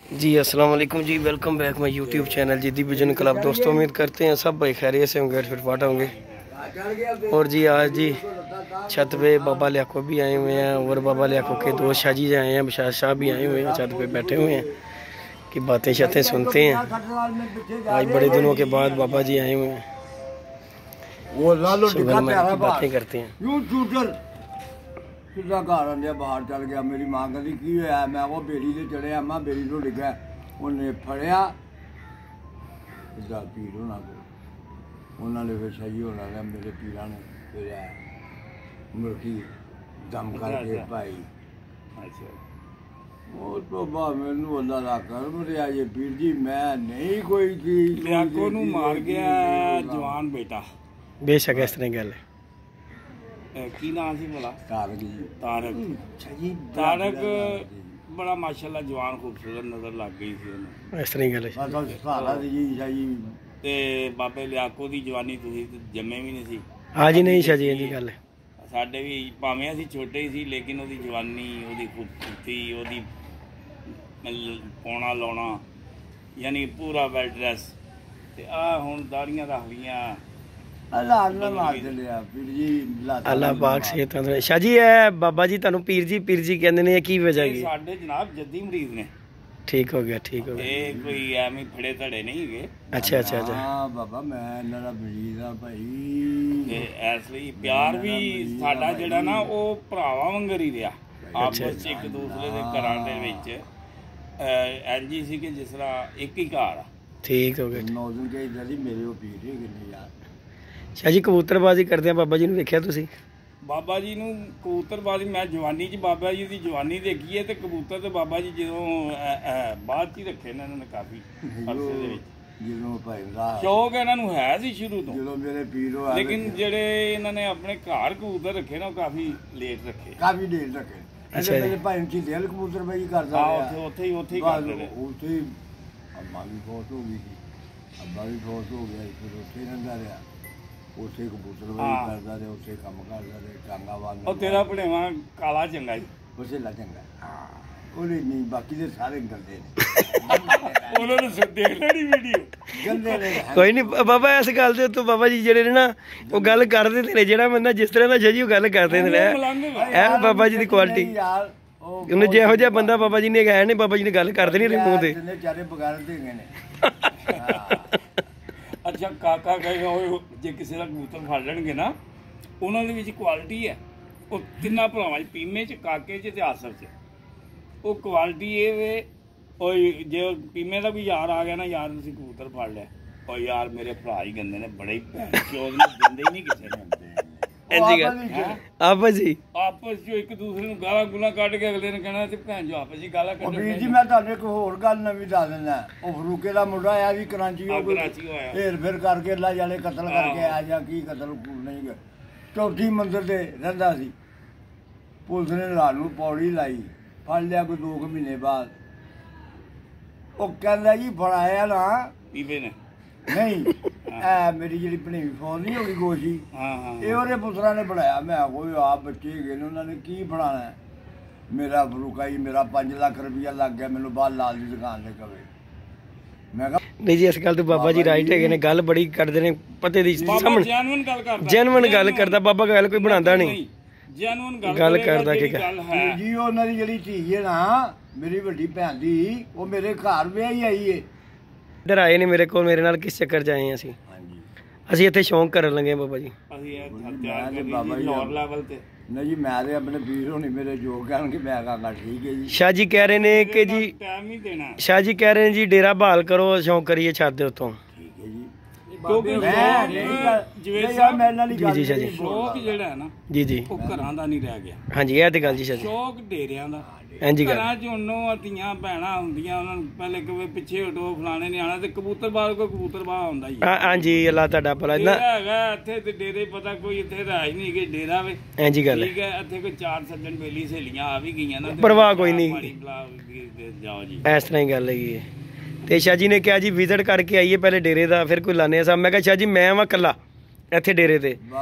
जी अस्सलाम वालेकुम जी, welcome back my YouTube channel Ziddi vision club. दोस्तों उम्मीद करते हैं सब भाई खैरियत से होंगे, फिटफाट होंगे। और जी आज जी छत पे बाबा लियाको भी आए हुए हैं और बाबा लियाको के दोस्त शाह जी आए हैं, बशार शाह भी आए हुए हैं, छत पे बैठे हुए हैं कि बातें शातें सुनते हैं। आज बड़े दिनों के बाद बाबा जी आए हुए हैं, बातें करते हैं। सीधा घर आंदे बाहर चल गया। मेरी मां कहती की होया, मैं वो बेड़ी से चढ़िया, मैं बेड़ी तो डिग्गा, उन्हें फड़िया सीधा पीर होना को उन्होंने फिर सही होना है। मेरे पीर ने फिर मुर्गी दम करके पाई। अच्छा वो तो बाद मैनू अल्लाह दा कर मरिया ये पीर जी, मैं नहीं कोई चीज लियाको नू मार गया जवान बेटा। बेशक इस तरह गल है। की नाम सी बोला? तारक जी। तारक तारक बड़ा माशाल्लाह जवान खूबसूरत नजर लग गई सी उन्हें। इस तरह गल है ते बाबे लियाको दी जवानी तुसीं जम्मे भी नहीं सी। हाँ जी नहीं शाह जी जी गल है। साडे भी भावें असीं छोटे ही सी लेकिन ओदी जवानी, ओदी खूबसूरती, ओदी पौना लाउणा यानी पूरा वेल ड्रेस ते आ हुण दाड़ियां रख लियां। अल्लाह पाक सेहत तंदरुस्त। शाह जी है बाबा जी तुहानू पीर जी कहंदे ने, की वजह की? साडे जनाब जद्दी मरीज ने। ठीक हो गया, ठीक हो गया। ये कोई एवं फड़े धड़े नहीं है। अच्छा अच्छा अच्छा। हां बाबा मैं इन्हां दा मरीज हां भाई। ते इसलिए प्यार भी साडा जेड़ा ना ओ भरावां वांगर ही रहा आपस च एक दूसरे दे घरां दे विच इंज ही सी कि जिस तरह एक ही घर आ। ठीक हो गया। 9 दिन के इधर ही मेरे वो पीर है कि नहीं यार। शाह जी कबूतरबाजी करते हैं बाबा जी ने वेख्या तुसी? बाबा जी नू कबूतरबाजी मैं जवानी च बाबा जी की जवानी देखी है, तो कबूतर तो बाबा जी जो बाद च रखे ने इन्होंने काफी अरसे दे विच। शौक इन्हों है सी शुरू तो, लेकिन जेडे इन्होंने अपने घर कबूतर रखे ना काफी लेट रखे, काफी लेट रखे। अच्छा मेरे भाई की दिल कबूतरबाजी करदा है। उत्थे ही करदे ने। उत्थे अम्मा भी फौत हो गई थी, अब्बा भी फौत हो गया, फिर उत्थे रहिंदा रहा, उत्थे कबूतरबाजी करदा रहा, उत्थे काम करदा रहा, टांगा वाल। और तेरा भणेवा काला चंगा ही, बसेला चंगा। हाँ ਉਹਨੇ ਨਹੀਂ, ਬਾਕੀ ਦੇ ਸਾਰੇ ਗੰਦੇ ਨੇ। ਉਹਨਾਂ ਨੂੰ ਦੇਖ ਲੈਣੀ ਵੀਡੀਓ ਗੰਦੇ ਨੇ। ਕੋਈ ਨਹੀਂ ਬਾਬਾ, ਇਸ ਗੱਲ ਦੇ ਉੱਤੋਂ ਬਾਬਾ ਜੀ ਜਿਹੜੇ ਨੇ ਨਾ ਉਹ ਗੱਲ ਕਰਦੇ ਨੇ, ਜਿਹੜਾ ਬੰਦਾ ਜਿਸ ਤਰ੍ਹਾਂ ਦਾ ਜੀ ਉਹ ਗੱਲ ਕਰਦੇ ਨੇ। ਇਹ ਬਾਬਾ ਜੀ ਦੀ ਕੁਆਲਿਟੀ ਉਹਨੇ ਜਿਹੋ ਜਿਹਾ ਬੰਦਾ ਬਾਬਾ ਜੀ ਨੇ ਹੈ ਨੇ, ਬਾਬਾ ਜੀ ਨੇ ਗੱਲ ਕਰਦੇ ਨਹੀਂ ਮੂੰਹ ਤੇ। ਚਾਰੇ ਬਗਾਰ ਦੇ ਗਏ ਨੇ। ਅੱਛਾ ਕਾਕਾ ਕਹੇਗਾ ਉਹ ਜੇ ਕਿਸੇ ਦਾ ਕਬੂਤਰ ਫੜ ਲੈਣਗੇ ਨਾ, ਉਹਨਾਂ ਦੇ ਵਿੱਚ ਕੁਆਲਿਟੀ ਹੈ। ਉਹ ਤਿੰਨਾਂ ਭਰਾਵਾਂ 'ਚ, ਪੀਮੇ 'ਚ, ਕਾਕੇ 'ਚ ਤੇ ਆਸਰ 'ਚ ਉਹ ਕੁਆਲਿਟੀ ਇਹ ਵੇ। ਉਹ ਜੇ ਪੀਮੇ ਦਾ ਕੋਈ ਯਾਰ ਆ ਗਿਆ ਨਾ, ਯਾਰ ਤੁਸੀਂ ਕਬੂਤਰ ਫੜ ਲਿਆ, ਉਹ ਯਾਰ ਮੇਰੇ ਭਰਾ ਹੀ ਗੰਦੇ ਨੇ, ਬੜੇ ਚੋਦ ਨੇ, ਦਿੰਦੇ ਹੀ ਨਹੀਂ ਕਿਸੇ ਨੂੰ। ਆਪਸ ਜੀ ਆਪਸ 'ਚ ਇੱਕ ਦੂਸਰੇ ਨੂੰ ਗਾਲਾਂ ਗੁਲਾਂ ਕੱਢ ਕੇ ਅਗਲੇ ਨੇ ਕਹਿਣਾ ਤੇ ਭੈਣ ਜੋ ਆਪਸ 'ਚ ਗਾਲਾਂ ਕੱਢਣ। ਵੀਰ ਜੀ ਮੈਂ ਤੁਹਾਨੂੰ ਇੱਕ ਹੋਰ ਗੱਲ ਨਵੀਂ ਦੱਸ ਦਿੰਦਾ। ਉਹ ਫਰੂਕੇ ਦਾ ਮੁੰਡਾ ਆਇਆ ਵੀ ਕਰਾਚੀ, ਉਹ ਢੇਰ ਫਿਰ ਕਰਕੇ ਅੱਲਾ ਜਾਣੇ ਕਤਲ ਕਰਕੇ ਆ ਜਾਂ ਕੀ ਕਤਲ ਨਹੀਂ ਗਿਆ, ਚੌਥੀ ਮੰਜ਼ਿਲ ਤੇ ਰਹਿੰਦਾ ਸੀ। ਪੁਲਿਸ ਨੇ ਰਾਤ ਨੂੰ ਪੌੜੀ ਲਾਈ, ਫੜ ਲਿਆ ਕੋਈ 2 ਮਹੀਨੇ ਬਾਅਦ। ਉਹ ਕਹਿੰਦਾ ਜੀ ਫੜਾਇਆ ਨਾ ਪੀਪੇ ਨੇ ਨਹੀਂ, ਮੇਰੀ ਜਿਹੜੀ ਭਣੇਵੀਂ ਫੌਜ ਨਹੀਂ ਹੋ ਗਈ ਗੋਸ਼ੀ, ਇਹ ਉਹਦੇ ਪੁੱਤਰਾਂ ਨੇ ਬਣਾਇਆ। ਮੈਂ ਕੋਈ ਆਪ ਬੱਚੇ ਹੈਗੇ ਨੇ, ਉਹਨਾਂ ਨੇ ਕੀ ਬਣਾਉਣਾ? ਮੇਰਾ ਫਰੂਕਾ ਜੀ ਮੇਰਾ 5 ਲੱਖ ਰੁਪਇਆ ਲੱਗ ਗਿਆ, ਮੈਨੂੰ ਬਾਹਰ ਲਾਲ ਦੀ ਦੁਕਾਨ ਤੇ ਕਵੇ। ਮੈਂ ਕਿਹਾ ਨਹੀਂ ਜੀ ਇਸ ਗੱਲ ਤੇ ਬਾਬਾ ਜੀ ਰਾਈਟ ਹੈਗੇ ਨੇ, ਗੱਲ ਬੜੀ ਕਰਦੇ ਨੇ ਪਤੇ ਦੀ ਸਾਹਮਣੇ, ਜੈਨੂਇਨ ਗੱਲ ਕਰਦਾ ਬਾਬਾ, ਗੱਲ ਕੋਈ ਬਣਾਉਂਦਾ ਨਹੀਂ, ਗੱਲ ਕਰਦਾ ਕਿ ਜੀ ਉਹਨਾਂ ਦੀ ਜਿਹੜੀ ਧੀ ਹੈ ਨਾ, ਮੇਰੀ ਵੱਡੀ ਭੈਣ ਦੀ, ਉਹ ਮੇਰੇ ਘਰ ਵਿਆਹੀ ਆਈ ਏ। ਇੱਧਰ ਆਏ ਨੇ ਮੇਰੇ ਕੋਲ, ਮੇਰੇ ਨਾਲ ਕਿਸ ਚੱਕਰ 'ਚ ਆਏ ਅਸੀਂ? ਅਸੀਂ ਇੱਥੇ ਸ਼ੌਂਕ ਕਰਨ ਲੱਗੇ ਬਾਬਾ ਜੀ। ਬਾਬਾ ਜੀ ਲੈਵਲ ਤੇ ਨਹੀਂ ਜੀ, ਮੈਂ ਤੇ ਆਪਣੇ ਵੀਰ ਹੋਣੀ ਮੇਰੇ ਜੋ ਕਹਿਣਗੇ ਮੈਂ ਕਹਾਂਗਾ ਠੀਕ ਹੈ ਜੀ। ਸ਼ਾਹ ਜੀ ਕਹਿ ਰਹੇ ਨੇ ਕਿ ਜੀ ਟਾਈਮ ਹੀ ਦੇਣਾ। ਸ਼ਾਹ ਜੀ ਕਹਿ ਰਹੇ ਨੇ ਜੀ ਡੇਰਾ ਬਹਾਲ ਕਰੋ, ਸ਼ੌਂਕ ਕਰੀਏ ਛੱਤ ਦੇ ਉੱਤੋਂ। ਠੀਕ ਹੈ ਜੀ। ਕਿਉਂਕਿ ਜੀ ਸ਼ਾਹ ਜੀ ਸ਼ੌਕ ਜਿਹੜਾ ਹੈ ਨਾ ਜੀ ਜੀ ਉਹ ਘਰਾਂ ਦਾ ਨਹੀਂ ਰਹਿ ਗਿਆ। ਹਾਂਜੀ ਇਹ ਤੇ ਗੱਲ ਜੀ ਸ਼ਾਹ ਜੀ, ਸ਼ੌਕ ਡੇਰਿਆਂ ਦਾ। ਹਾਂਜੀ ਘਰਾਂ 'ਚ ਹੁਣ ਧੀਆਂ ਭੈਣਾਂ ਹੁੰਦੀਆਂ, ਉਹਨਾਂ ਨੂੰ ਪਹਿਲੇ ਕਵੇ ਪਿੱਛੇ ਹਟੋ ਫਲਾਣੇ ਨੇ ਆਉਣਾ, ਤੇ ਕਬੂਤਰਬਾਜ਼ ਕੋਈ ਕਬੂਤਰਬਾਜ਼ ਹੁੰਦਾ ਹੀ। ਹਾਂਜੀ ਅੱਲਾਹ ਤੁਹਾਡਾ ਭਲਾ ਹੈਗਾ ਇੱਥੇ ਤੇ ਡੇਰੇ ਪਤਾ ਕੋਈ ਇੱਥੇ ਰਾਜ ਨਹੀਂ ਕਿ ਡੇਰਾ ਵੇ। ਹਾਂਜੀ ਗੱਲ ਠੀਕ ਹੈ, ਇੱਥੇ ਕੋਈ 4 ਸੱਜਣ ਬੇਲੀ ਸਹੇਲੀਆਂ ਆ ਵੀ ਗਈਆਂ ਨਾ, ਪਰਵਾਹ ਕੋਈ ਨਹੀਂ, ਜਾਓ ਜੀ ਇਸ ਤਰ੍ਹਾਂ ਹੀ ਗੱਲ ਹੈਗੀ ਹੈ। ਤੇ ਸ਼ਾਹ ਜੀ ਨੇ ਕਿਹਾ ਜੀ ਵਿਜ਼ਿਟ ਕਰਕੇ ਆਈਏ ਪਹਿਲੇ ਡੇਰੇ ਦਾ, ਫਿਰ ਕੋਈ ਲਾਣੇ ਸਾਹਿਬ। ਮੈਂ ਕਿਹਾ ਸ਼ਾਹ ਜੀ ਮੈਂ ਵਾਂ ਕੱਲਾ ਇੱਥੇ ਡੇਰੇ ਤੇ,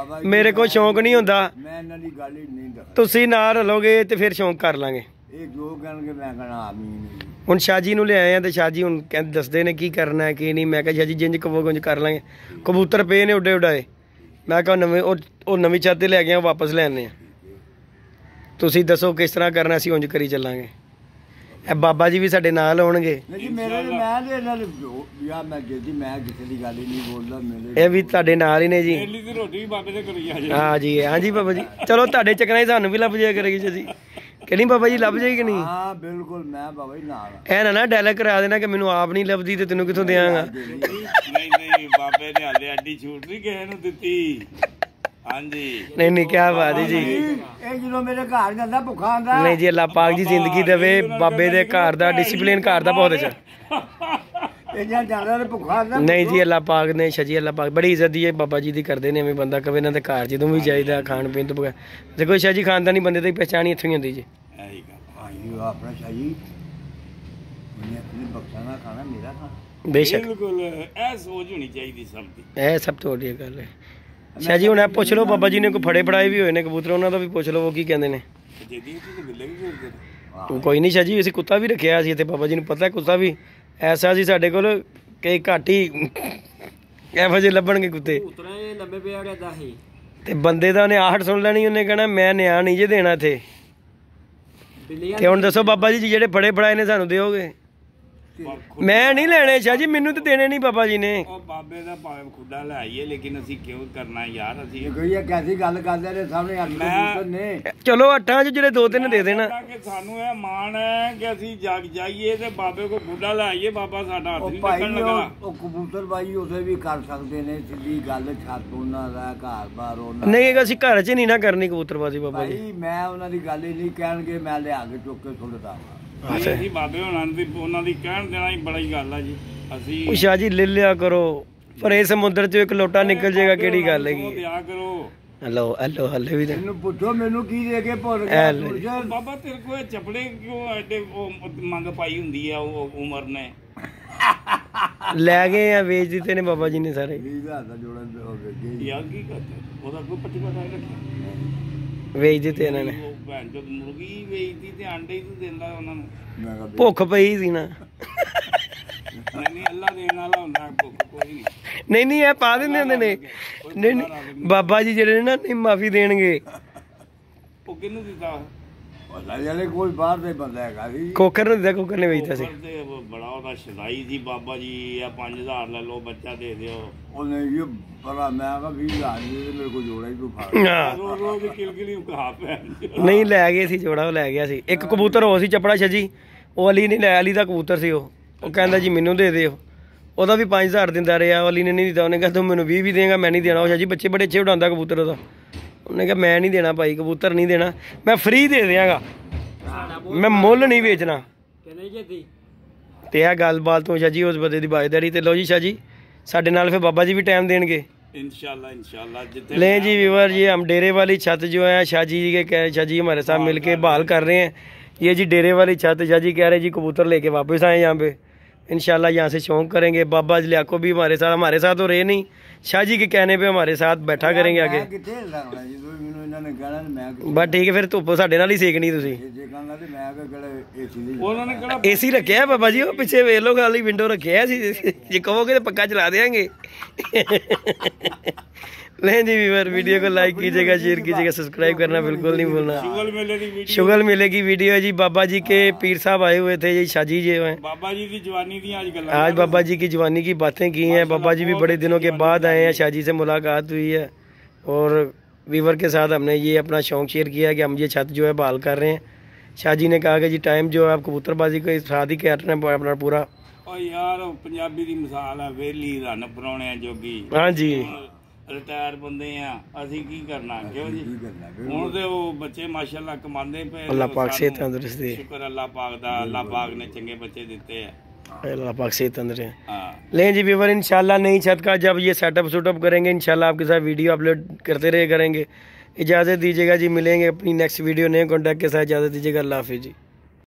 ਮੇਰੇ ਕੋਲ ਸ਼ੌਂਕ ਨਹੀਂ ਹੁੰਦਾ, ਤੁਸੀਂ ਨਾਲ ਰਲੋਗੇ ਤੇ ਫਿਰ ਸ਼ੌਂਕ ਕਰ ਲਾਂਗੇ। ਇਹ ਜੋ ਕਹਿਣਗੇ ਮੈਂ ਕਹਣਾ ਆਮੀਨ ਜੀ। ਹੁਣ ਸ਼ਾਹ ਜੀ ਨੂੰ ਲਿਆਏ ਆ ਤੇ ਸ਼ਾਹ ਜੀ ਹੁਣ ਕਹਿੰਦੇ ਦੱਸਦੇ ਨੇ ਕੀ ਕਰਨਾ ਹੈ ਕੀ ਨਹੀਂ। ਮੈਂ ਕਿਹਾ ਸ਼ਾਹ ਜੀ ਜਿੰਜ ਕਹੋਗੇ ਉਂਝ ਕਰ ਲਾਂਗੇ। ਕਬੂਤਰ ਪਏ ਨੇ ਉੱਡੇ ਉਡਾਏ, ਮੈਂ ਕਿਹਾ ਨਵੇਂ ਉਹ ਨਵੀਂ ਛੱਤ ਤੇ ਲੈ ਕੇ ਆ, ਵਾਪਸ ਲੈ ਆਉਂਦੇ ਆ। ਤੁਸੀਂ ਦੱਸੋ ਕਿਸ ਤਰ੍ਹਾਂ ਕਰਨਾ, ਅਸੀਂ ਉਂਝ ਕਰੀ ਚੱਲਾਂਗੇ। ਇਹ ਬਾਬਾ ਜੀ ਵੀ ਸਾਡੇ ਨਾਲ ਆਉਣਗੇ। ਨਹੀਂ ਜੀ ਮੇਰੇ ਮੈਂ ਦੇ ਨਾਲ ਯਾ ਮੈਂ ਜੀ ਮੈਂ ਕਿਸੇ ਦੀ ਗੱਲ ਹੀ ਨਹੀਂ ਬੋਲਦਾ। ਮੇਰੇ ਇਹ ਵੀ ਤੁਹਾਡੇ ਨਾਲ ਹੀ ਨੇ ਜੀ। ਦਿੱਲੀ ਦੀ ਰੋਟੀ ਵੀ ਬਾਬੇ ਦੇ ਕਰੀ ਆ ਜੀ। ਹਾਂ ਜੀ, ਹਾਂ ਜੀ ਬਾਬਾ ਜੀ। ਚਲੋ ਤੁਹਾਡੇ ਚੱਕਰਾਂ 'ਚ ਸਾਨੂੰ ਵੀ ਲੱਭ ਜਾਇਆ ਕਰੇਗੀ ਜੀ। ਕਿ ਨਹੀਂ ਬਾਬਾ ਜੀ, ਲੱਭ ਜਾਏਗੀ ਕਿ ਨਹੀਂ? ਹਾਂ ਬਿਲਕੁਲ, ਮੈਂ ਬਾਬਾ ਜੀ ਨਾਲ ਇਹ ਨਾ ਡਾਇਲੌਗ ਕਰਾ ਦੇਣਾ ਕਿ ਮੈਨੂੰ ਆਪ ਨਹੀਂ ਲੱਭਦੀ ਤੇ ਤੈਨੂੰ ਕਿੱਥੋਂ ਦਿਆਂਗਾ। ਨਹੀਂ ਨਹੀਂ, ਬਾਬੇ ਨੇ ਹਾਲੇ ਐਡੀ ਛੂਟ ਨਹੀਂ ਕਿਸੇ ਨੂੰ ਦਿੱਤੀ। ਹਾਂਜੀ ਨਹੀਂ ਨਹੀਂ, ਕੀ ਬਾਤ ਹੈ ਜੀ। ਇਹ ਜਦੋਂ ਮੇਰੇ ਘਰ ਜਾਂਦਾ ਭੁੱਖਾ ਆਂਦਾ ਨਹੀਂ ਜੀ, ਅੱਲਾਹ ਪਾਕ ਜੀ ਜ਼ਿੰਦਗੀ ਦੇਵੇ। ਬਾਬੇ ਦੇ ਘਰ ਦਾ ਡਿਸਪਲਿਨ ਘਰ ਦਾ ਬਹੁਤ ਅੱਛਾ। ਇਹ ਜਾਂ ਜਾਂਦਾ ਤੇ ਭੁੱਖਾ ਆਂਦਾ। ਨਹੀਂ ਜੀ, ਅੱਲਾਹ ਪਾਕ ਨੇ ਸ਼ਜੀ ਅੱਲਾਹ ਪਾਕ ਬੜੀ ਇੱਜ਼ਤ ਦੀ ਹੈ ਬਾਬਾ ਜੀ ਦੀ ਕਰਦੇ ਨੇ। ਐਵੇਂ ਬੰਦਾ ਕਵੇ ਇਹਨਾਂ ਦੇ ਘਰ ਜਦੋਂ ਵੀ ਜਾਈਦਾ ਖਾਣ ਪੀਣ ਤੋਂ ਬਗੈਰ। ਦੇਖੋ ਸ਼ਾਹ ਜੀ ਖਾਨਦਾਨੀ ਬੰਦੇ ਦੀ ਪਹਿਚਾਣ ਹੀ ਇੱਥੋਂ ਹੀ ਹੁੰਦੀ ਜੀ। ਇਹੀ ਗੱਲ। ਹਾਂਜੀ ਆਪਣਾ ਸ਼ਾਹੀ ਉਹਨੇ ਆਪਣੀ ਬਖਸ਼ਾ ਨਾ ਖਾਣਾ, ਮੇਰਾ ਖਾਣਾ। ਬੇਸ਼ੱਕ, ਬਿਲਕੁਲ ਇਹ ਸੋਚ ਹੋਣੀ ਚਾਹੀਦੀ ਸਭ ਦੀ। ਇਹ ਸਭ ਤੋਂ ਵੱਡੀ ਗੱਲ ਹੈ। ਸ਼ਾਹ ਜੀ ਹੁਣ ਇਹ ਪੁੱਛ ਲਓ ਬਾਬਾ ਜੀ ਨੇ ਕੋਈ ਫੜੇ ਫੜਾਏ ਵੀ ਹੋਏ ਨੇ ਕਬੂਤਰ, ਉਹਨਾਂ ਦਾ ਵੀ ਪੁੱਛ ਲਓ ਉਹ ਕੀ ਕਹਿੰਦੇ ਨੇ। ਜਿਹਦੀ ਤੇ ਬਿੱਲੇ ਵੀ ਫਿਰਦੇ ਨੇ। ਕੋਈ ਨਹੀਂ ਸ਼ਾਹ ਜੀ, ਅਸੀਂ ਕੁੱਤਾ ਵੀ ਰੱਖਿਆ ਸੀ ਇੱਥੇ। ਬਾਬਾ ਜੀ ਨੂੰ ਪਤਾ ਕੁੱਤਾ ਵੀ ਐਸਾ ਸੀ ਸਾਡੇ ਕੋਲ ਕਿ ਘੱਟ ਹੀ ਇਹੋ ਜਿਹੇ ਲੱਭਣਗੇ ਕੁੱਤੇ। ਲੰਬੇ ਪਿਆ ਗਿਆ ਸੀ ਤੇ ਬੰਦੇ ਦਾ ਉਹਨੇ ਆਹਟ ਸੁਣ ਲੈਣੀ, ਉਹਨੇ ਕਹਿਣਾ ਮੈਂ ਨਿਆਂ ਨਹੀਂ ਜੇ ਦੇਣਾ ਇੱਥੇ। ਤੇ ਹੁਣ ਦੱਸੋ ਬਾਬਾ ਜੀ ਜਿਹੜੇ ਫੜੇ ਫੜਾਏ ਨੇ ਸਾਨੂੰ ਦਿਓਗੇ? ਮੈਂ ਨਹੀਂ ਲੈਣੇ ਸ਼ਾਹ ਜੀ, ਮੈਨੂੰ ਤਾਂ ਦੇਣੇ ਨਹੀਂ ਬਾਬਾ ਜੀ ਨੇ। ਉਹ ਬਾਬੇ ਦਾ ਭਾਵੇਂ ਖੁੱਡਾ ਲੈ ਆਈਏ, ਲੇਕਿਨ ਅਸੀਂ ਕਿਉਂ ਕਰਨਾ ਯਾਰ? ਅਸੀਂ ਇਹ ਕੋਈ ਕੈਸੀ ਗੱਲ ਕਰਦੇ ਨੇ ਸਾਹਮਣੇ ਅੱਠ ਕਬੂਤਰ ਨੇ। ਚਲੋ ਅੱਠਾਂ 'ਚ ਜਿਹੜੇ ਦੋ ਤਿੰਨ ਦੇ ਦੇਣਾ। ਕਿ ਸਾਨੂੰ ਇਹ ਮਾਣ ਹੈ ਕਿ ਅਸੀਂ ਜਗ ਜਾਈਏ ਤੇ ਬਾਬੇ ਕੋ ਖੁੱਡਾ ਲੈ ਆਈਏ। ਬਾਬਾ ਸਾਡਾ ਹੱਥ ਉਹ ਨਹੀਂ ਭਾਈ ਲੱਗਣ ਲੱਗਾ। ਉਹ ਕਬੂਤਰ ਬਾਈ ਉਸੇ ਵੀ ਕਰ ਸਕਦੇ ਨੇ। ਸਿੱਧੀ ਗੱਲ ਛੱਤ ਉਹਨਾਂ ਦਾ ਘਰ ਬਾਰ ਉਹਨਾਂ ਨਹੀਂ ਅਸੀਂ ਘਰ 'ਚ ਨਹੀਂ ਨਾ ਕਰਨੀ ਕਬੂਤਰਬਾਜ਼ੀ ਬਾਬਾ ਜੀ। ਭਾਈ ਮੈਂ ਉਹਨਾਂ ਦੀ ਗੱਲ ਹੀ ਨਹੀਂ ਕਹਿਣਗੇ, ਮੈਂ ਲਿਆ ਕੇ ਚੁੱਕ ਕੇ ਸੁੱਟਦਾ। ਅਸੀਂ ਬਾਬੇ ਉਹਨਾਂ ਦੀ ਕਹਿਣ ਦੇਣਾ ਹੀ ਬੜੀ ਗੱਲ ਆ ਜੀ। ਅਸੀਂ ਉਹ ਸ਼ਾਹ ਜੀ ਲੈ ਲਿਆ ਕਰੋ, ਪਰ ਇਹ ਸਮੁੰਦਰ 'ਚੋਂ ਇੱਕ ਲੋਟਾ ਨਿਕਲ ਜਾਏਗਾ, ਕਿਹੜੀ ਗੱਲ ਹੈਗੀ। ਦਿਆ ਕਰੋ। ਹਲੋ ਹਲੋ ਹਲੇ ਵੀ ਮੈਨੂੰ ਪੁੱਛੋ ਮੈਨੂੰ ਕੀ ਦੇ ਕੇ ਭੁੱਲ ਗਿਆ ਬਾਬਾ ਤੇਰੇ ਕੋਲ ਚੱਪੜੇ ਕਿਉਂ ਐਡੇ ਮੰਗ ਪਾਈ ਹੁੰਦੀ ਆ ਉਹ ਉਮਰ ਨੇ? ਲੈ ਗਏ ਆ, ਵੇਚ ਦਿੱਤੇ ਨੇ ਬਾਬਾ ਜੀ ਨੇ ਸਾਰੇ। 20,000 ਦਾ ਜੋੜਾ ਹੋ ਗਿਆ। ਯਾਰ ਕੀ ਕਰਦੇ? ਉਹਦਾ ਕੋਈ ਪੱਟੀ ਪਟਾ ਰੱਖਿਆ, ਵੇਚ ਦਿੱਤੇ ਇਹਨਾਂ ਨੇ। ਉਹ ਭੈਣ ਚੋਦ ਮੁਰਗੀ ਵੇਚਦੀ ਤੇ ਆਂਡੇ ਹੀ ਤੂੰ ਦਿੰਦਾ ਉਹਨਾਂ ਨੂੰ। ਮੈਂ ਕਿਹਾ ਭੁੱਖ ਪਈ ਸੀ ਨਾ। ਨਹੀਂ ਅੱਲਾ ਦੇਣ ਵਾਲਾ ਹੁੰਦਾ, ਭੁੱਖ ਕੋਈ ਨਹੀਂ। ਨਹੀਂ ਨਹੀਂ, ਇਹ ਪਾ ਦਿੰਦੇ ਹੁੰਦੇ ਨੇ। ਨਹੀਂ ਨਹੀਂ ਬਾਬਾ ਜੀ ਜਿਹੜੇ ਨੇ ਨਾ ਨਹੀਂ ਮਾਫੀ ਦੇਣਗੇ। ਉਹ ਕਿਹਨੂੰ ਦਿੱਤਾ? ਅੱਲਾ ਜਾਨੇ ਕੋਈ ਬਾਹਰ ਦੇ ਬੰਦਾ ਹੈਗਾ ਸੀ। ਕੋਕਰ ਨੂੰ ਦਿੱਤਾ, ਕੋਕਰ ਨੇ ਵੇਚਤਾ ਸੀ। ਉੱਪਰ ਤੇ ਬੜਾ ਉਹਦਾ ਸ਼ਦਾਈ ਸੀ ਬਾਬਾ ਜੀ। ਆ 5,000 ਲੈ ਲਓ, ਬੱਚਾ ਦੇ ਦਿਓ। ਉਹਨੇ ਇਹ ਬੜਾ ਮੈਂ ਕਿਹਾ 20,000 ਦੀ ਮੇਰੇ ਕੋਲ ਜੋੜਾ ਹੀ ਤੂੰ ਫੜ। ਹਾਂ। ਰੋ ਰੋ ਦੀ ਕਿਲਕਿਲੀ ਕਹਾ ਪੈਣ। ਨਹੀਂ ਲੈ ਗਏ ਸੀ ਜੋੜਾ, ਉਹ ਲੈ ਗਿਆ ਸੀ। ਇੱਕ ਕਬੂਤਰ ਹੋ ਸੀ ਚੱਪੜਾ ਛਜੀ, ਉਹ ਅਲੀ ਨਹੀਂ ਲੈ, ਅਲੀ ਦਾ ਕਬੂਤਰ ਸੀ। ਉਹ ਕਹਿੰਦਾ ਜੀ ਮੈਨੂੰ ਦੇ ਦਿਓ। ਉਹਦਾ ਵੀ 5,000 ਦਿੰਦਾ ਰਿਹਾ, ਅਲੀ ਨੇ ਨਹੀਂ ਦਿੱਤਾ। ਉਹਨੇ ਕਿਹਾ ਤੂੰ ਮੈਨੂੰ 20 ਵੀ ਦੇਗਾ, ਮੈਂ ਨਹੀਂ ਦੇਣਾ। ਉਹ ਛਜੀ ਬੱਚੇ ਬੜੇ ਅੱਛੇ ਉਡਾਉਂਦਾ ਕਬੂਤਰ ਉਹਦਾ। ਉਹਨੇ ਕਿਹਾ ਮੈਂ ਨਹੀਂ ਦੇਣਾ ਭਾਈ, ਕਬੂਤਰ ਨਹੀਂ ਦੇਣਾ, ਮੈਂ ਫ੍ਰੀ ਦੇ ਦਿਆਂਗਾ, ਮੈਂ ਮੁੱਲ ਨਹੀਂ ਵੇਚਣਾ। ਤੇ ਇਹ ਗੱਲਬਾਤ ਤੋਂ ਸ਼ਾਹ ਜੀ ਉਸ ਬੰਦੇ ਦੀ ਬਾਜ਼ਦਾਰੀ। ਤੇ ਲੋ ਜੀ ਸ਼ਾਹ ਜੀ ਸਾਡੇ ਨਾਲ ਫਿਰ ਬਾਬਾ ਜੀ ਵੀ टाइम देंगे इंशाल्लाह जितने। ले जी व्यूअर, ये हम डेरे वाली छत जो है शाह जी के शाह जी हमारे साथ मिलके बहाल कर रहे हैं। ये जी डेरे वाली छत, शाह जी कह रहे हैं जी कबूतर लेके वापस आए यहाँ पे, इंशाल्लाह यहाँ से शौक करेंगे। बाबा लियाको भी हमारे साथ तो रहे नहीं, शाह जी के कहने पे हमारे साथ बैठा करेंगे आगे। बस ठीक है, फिर धुप साडे नाल ही सेकनी तुसीं। एसी रखे है बाबा जी, वो पिछे वेख लो खाली विंडो रखे है, जे कहोगे तो पक्का चला देंगे। नहीं जी व्यूअर, वीडियो को लाइक कीजिएगा, शेयर कीजिएगा, सब्सक्राइब करना बिल्कुल नहीं भूलना। शुगल मेले की वीडियो है जी। बाबा जी के पीर साहब आए हुए थे जी, शाह जी जो है। बाबा जी की जवानी दी आज बाबा जी की जवानी की बातें की हैं। बाबा जी भी बड़े दिनों के बाद आए हैं, शाह जी से मुलाकात हुई है। और व्यूअर के साथ हमने ये अपना शौक शेयर किया है कि हम ये छत जो है बहाल कर रहे हैं। शाह जी ने कहा कि जी टाइम जो है आप कबूतरबाजी के साथ ही काटना अपना पूरा। और यार पंजाबी की मिसाल है, वेली रन पराने जोगी। हाँ जी, ਰਿਟਾਇਰ ਬੰਦੇ ਆ, ਅਸੀਂ ਕੀ ਕਰਨਾ? ਕਿਉਂ ਜੀ? ਹੁਣ ਤੇ ਉਹ ਬੱਚੇ ਮਾਸ਼ਾਅੱਲਾ ਕਮਾਉਂਦੇ ਪਏ। ਅੱਲਾਹ ਪਾਕ ਸਿਹਤ ਤੰਦਰੁਸਤੀ ਦੇ। ਸ਼ੁਕਰ ਅੱਲਾਹ ਪਾਕ ਦਾ, ਅੱਲਾਹ ਪਾਕ ਨੇ ਚੰਗੇ ਬੱਚੇ ਦਿੱਤੇ ਆ। अल्लाह पाक से तंदुरुस्त। हाँ लें जी व्यूअर, इंशाल्लाह नई छत का जब ये सेटअप करेंगे इंशाल्लाह आपके साथ वीडियो अपलोड करते रहे करेंगे। इजाज़त दीजिएगा जी, मिलेंगे अपनी नेक्स्ट वीडियो नए कॉन्टैक्ट के साथ। इजाज़त दीजिएगा, अल्लाह हाफिज़ जी।